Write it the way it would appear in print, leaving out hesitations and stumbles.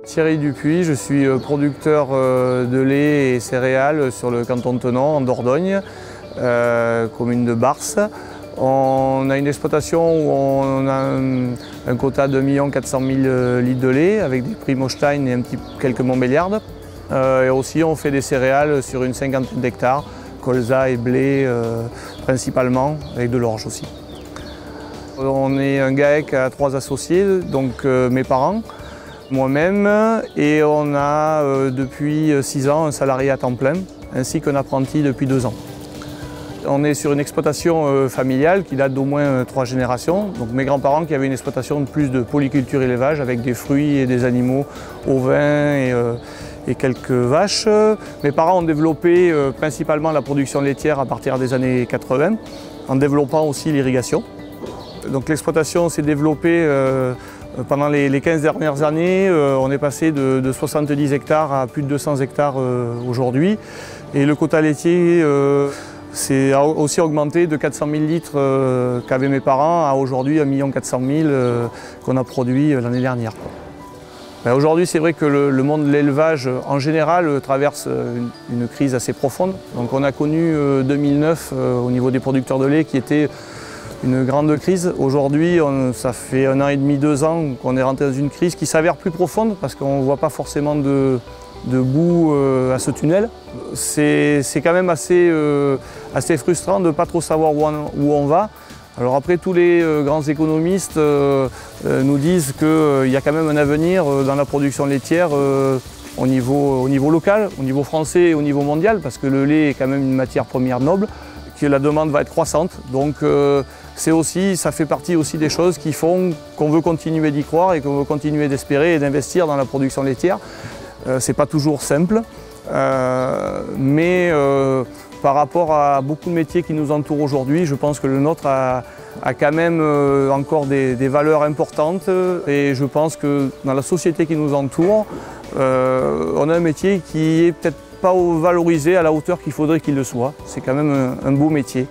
Thierry Dupuis, je suis producteur de lait et céréales sur le canton de Thonon, en Dordogne, commune de Barse. On a une exploitation où on a un quota de 1 400 000 litres de lait avec des prix Mostein et quelques Montbéliardes. Et aussi on fait des céréales sur une cinquantaine d'hectares, colza et blé principalement, avec de l'orge aussi. On est un GAEC à 3 associés, donc mes parents, moi-même, et on a depuis 6 ans un salarié à temps plein, ainsi qu'un apprenti depuis 2 ans. On est sur une exploitation familiale qui date d'au moins 3 générations. Donc mes grands-parents qui avaient une exploitation de plus de polyculture élevage avec des fruits et des animaux ovins et quelques vaches. Mes parents ont développé principalement la production laitière à partir des années 80, en développant aussi l'irrigation. Donc l'exploitation s'est développée pendant les 15 dernières années. On est passé de 70 hectares à plus de 200 hectares aujourd'hui. Et le quota laitier s'est aussi augmenté de 400 000 litres qu'avaient mes parents à aujourd'hui 1 400 000 qu'on a produit l'année dernière. Aujourd'hui, c'est vrai que le monde de l'élevage en général traverse une crise assez profonde. Donc on a connu 2009 au niveau des producteurs de lait qui était une grande crise. Aujourd'hui, ça fait 1 an et demi, 2 ans qu'on est rentré dans une crise qui s'avère plus profonde parce qu'on ne voit pas forcément de bout à ce tunnel. C'est quand même assez frustrant de ne pas trop savoir où on va. Alors après, tous les grands économistes nous disent qu'il y a quand même un avenir dans la production laitière au niveau local, au niveau français et au niveau mondial, parce que le lait est quand même une matière première noble, que la demande va être croissante. Donc ça fait partie aussi des choses qui font qu'on veut continuer d'y croire et qu'on veut continuer d'espérer et d'investir dans la production laitière. C'est pas toujours simple, mais par rapport à beaucoup de métiers qui nous entourent aujourd'hui, je pense que le nôtre a quand même encore des valeurs importantes et je pense que dans la société qui nous entoure, on a un métier qui est peut-être pas valorisé à la hauteur qu'il faudrait qu'il le soit. C'est quand même un beau métier.